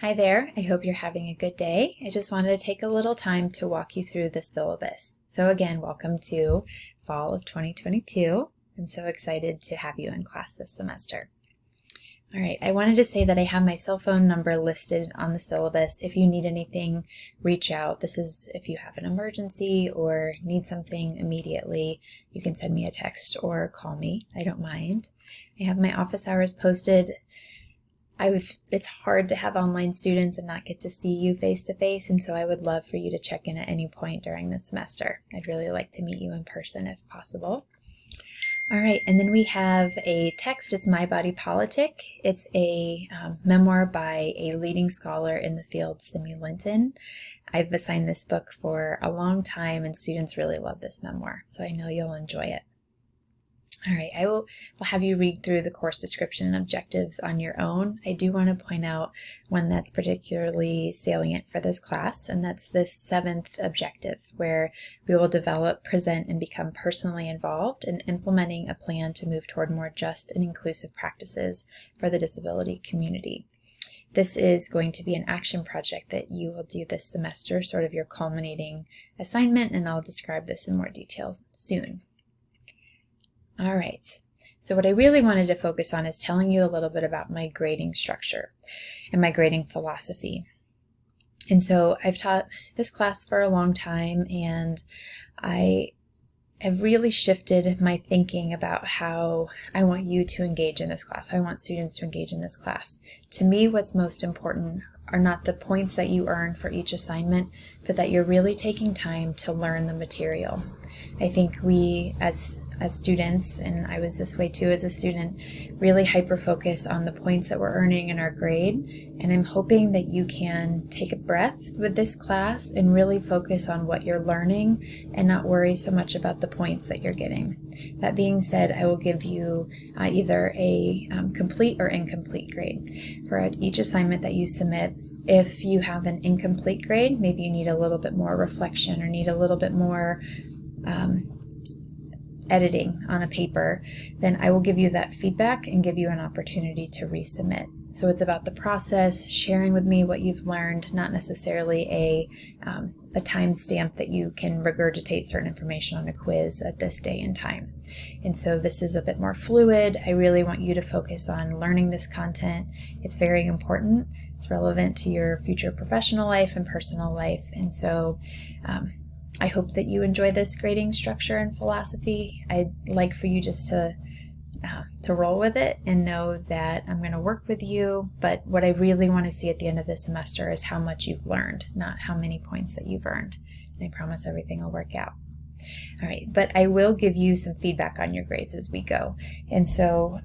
Hi there, I hope you're having a good day. I just wanted to take a little time to walk you through the syllabus. So again, welcome to fall of 2022. I'm so excited to have you in class this semester. All right, I wanted to say that I have my cell phone number listed on the syllabus. If you need anything, reach out. This is if you have an emergency or need something immediately, you can send me a text or call me. I don't mind. I have my office hours posted. It's hard to have online students and not get to see you face to face, and so I would love for you to check in at any point during the semester. I'd really like to meet you in person if possible. All right, and then we have a text. It's My Body Politic. It's a memoir by a leading scholar in the field, Simi Linton. I've assigned this book for a long time, and students really love this memoir, so I know you'll enjoy it. All right, I will have you read through the course description and objectives on your own. I do want to point out one that's particularly salient for this class, and that's this 7th objective, where we will develop, present, and become personally involved in implementing a plan to move toward more just and inclusive practices for the disability community. This is going to be an action project that you will do this semester, sort of your culminating assignment, and I'll describe this in more detail soon. All right, so what I really wanted to focus on is telling you a little bit about my grading structure and my grading philosophy. And so I've taught this class for a long time, and I have really shifted my thinking about how I want you to engage in this class, how I want students to engage in this class. To me, what's most important are not the points that you earn for each assignment, but that you're really taking time to learn the material. I think we, as students, and I was this way too as a student, really hyper-focus on the points that we're earning in our grade, and I'm hoping that you can take a breath with this class and really focus on what you're learning and not worry so much about the points that you're getting. That being said, I will give you either a complete or incomplete grade for each assignment that you submit. If you have an incomplete grade, maybe you need a little bit more reflection or need a little bit more editing on a paper, then I will give you that feedback and give you an opportunity to resubmit. So it's about the process, sharing with me what you've learned, not necessarily a timestamp that you can regurgitate certain information on a quiz at this day and time. And so this is a bit more fluid. I really want you to focus on learning this content. It's very important. It's relevant to your future professional life and personal life. And so I hope that you enjoy this grading structure and philosophy. I'd like for you just to roll with it and know that I'm going to work with you, but what I really want to see at the end of this semester is how much you've learned, not how many points that you've earned. And I promise everything will work out. All right, but I will give you some feedback on your grades as we go. And so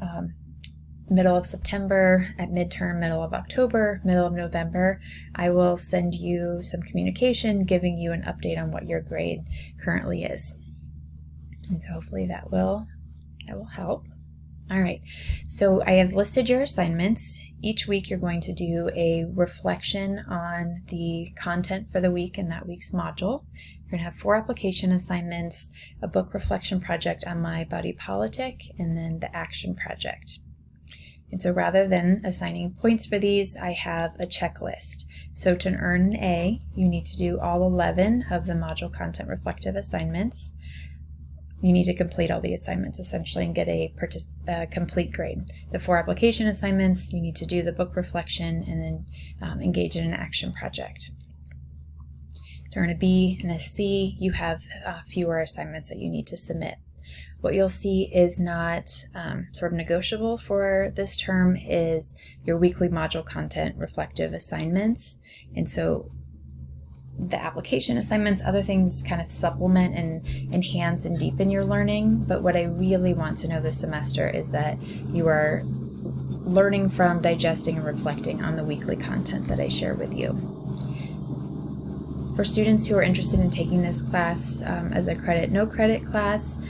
middle of September, at midterm, middle of October, middle of November, I will send you some communication giving you an update on what your grade currently is. And so hopefully that will help. All right, so I have listed your assignments. Each week you're going to do a reflection on the content for the week in that week's module. You're going to have 4 application assignments, a book reflection project on My Body Politic, and then the action project. And so rather than assigning points for these, I have a checklist. So to earn an A, you need to do all 11 of the module content reflective assignments. You need to complete all the assignments essentially and get a complete grade. The 4 application assignments, you need to do the book reflection and then engage in an action project. To earn a B and a C, you have fewer assignments that you need to submit. What you'll see is not sort of negotiable for this term is your weekly module content reflective assignments. And so the application assignments, other things kind of supplement and enhance and deepen your learning. But what I really want to know this semester is that you are learning from, digesting, and reflecting on the weekly content that I share with you. For students who are interested in taking this class as a credit, no credit class,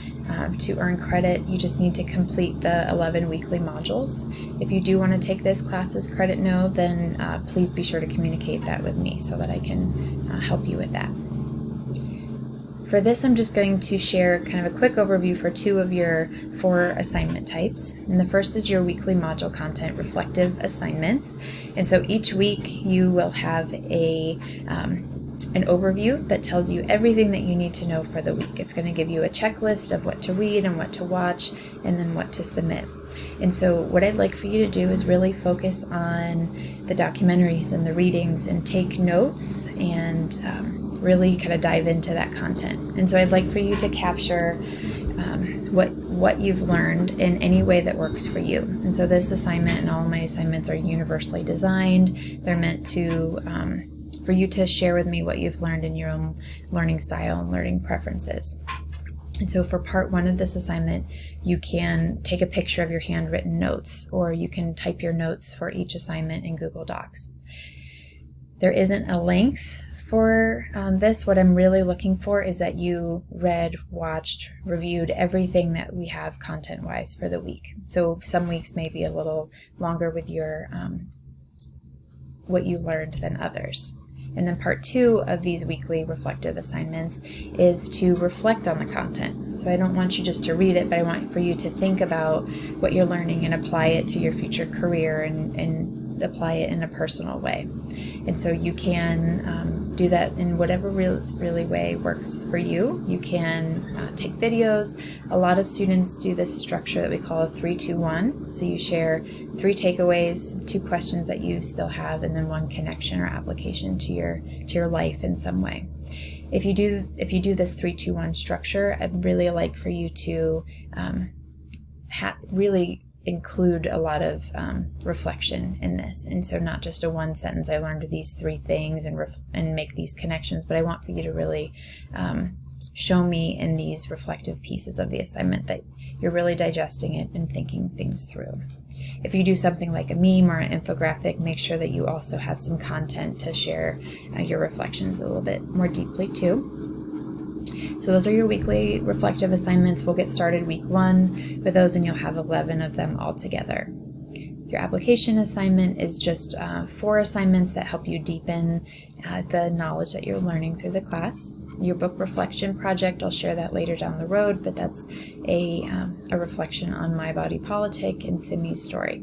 to earn credit, you just need to complete the 11 weekly modules. If you do want to take this class as credit no, then please be sure to communicate that with me so that I can help you with that. For this, I'm just going to share kind of a quick overview for 2 of your 4 assignment types. And the first is your weekly module content reflective assignments. And so each week you will have an overview that tells you everything that you need to know for the week. It's going to give you a checklist of what to read and what to watch and then what to submit. And so what I'd like for you to do is really focus on the documentaries and the readings and take notes and really kind of dive into that content. And so I'd like for you to capture what you've learned in any way that works for you. And so this assignment and all of my assignments are universally designed. They're meant to for you to share with me what you've learned in your own learning style and learning preferences. And so for part 1 of this assignment, you can take a picture of your handwritten notes, or you can type your notes for each assignment in Google Docs. There isn't a length for this. What I'm really looking for is that you read, watched, reviewed everything that we have content-wise for the week. So some weeks may be a little longer with your what you learned than others. And then part 2 of these weekly reflective assignments is to reflect on the content. So I don't want you just to read it, but I want for you to think about what you're learning and apply it to your future career and apply it in a personal way. And so you can do that in whatever really way works for you. You can take videos. A lot of students do this structure that we call a 3-2-1. So you share 3 takeaways, 2 questions that you still have, and then 1 connection or application to your life in some way. If you do this 3-2-1 structure, I'd really like for you to really include a lot of reflection in this. And so not just a 1 sentence, I learned these 3 things and make these connections, but I want for you to really show me in these reflective pieces of the assignment that you're really digesting it and thinking things through. If you do something like a meme or an infographic, make sure that you also have some content to share your reflections a little bit more deeply too. So those are your weekly reflective assignments. We'll get started week 1 with those, and you'll have 11 of them all together. Your application assignment is just 4 assignments that help you deepen the knowledge that you're learning through the class. Your book reflection project, I'll share that later down the road, but that's a reflection on My Body Politic and Simi's story.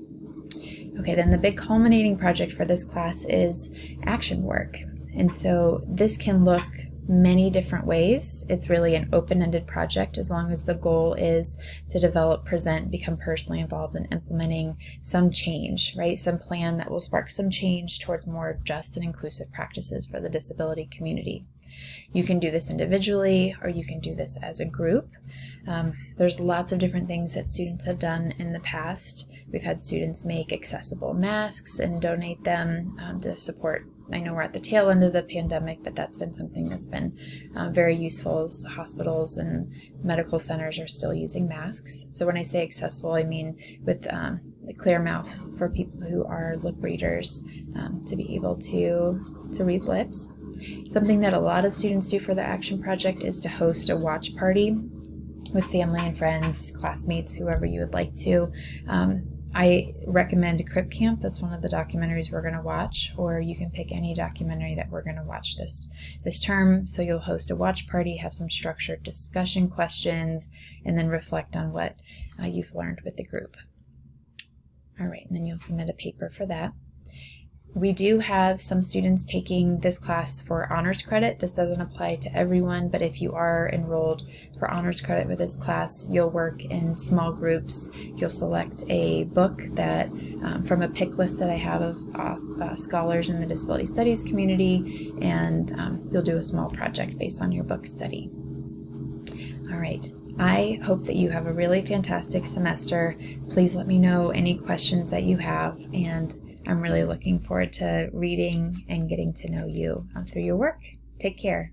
Okay, then the big culminating project for this class is action work. And so this can look many different ways. It's really an open-ended project as long as the goal is to develop, present, become personally involved in implementing some change, right? Some plan that will spark some change towards more just and inclusive practices for the disability community. You can do this individually or you can do this as a group. There's lots of different things that students have done in the past. We've had students make accessible masks and donate them to support. I know we're at the tail end of the pandemic, but that's been something that's been very useful as hospitals and medical centers are still using masks. So when I say accessible, I mean with a clear mouth for people who are lip readers to be able to read lips. Something that a lot of students do for the action project is to host a watch party with family and friends, classmates, whoever you would like to. I recommend Crip Camp. That's one of the documentaries we're going to watch, or you can pick any documentary that we're going to watch this term. So you'll host a watch party, have some structured discussion questions, and then reflect on what you've learned with the group. All right, and then you'll submit a paper for that. We do have some students taking this class for honors credit. This doesn't apply to everyone, but if you are enrolled for honors credit with this class, you'll work in small groups. You'll select a book that from a pick list that I have of scholars in the disability studies community, and you'll do a small project based on your book study. All right. I hope that you have a really fantastic semester. Please let me know any questions that you have, and I'm really looking forward to reading and getting to know you through your work. Take care.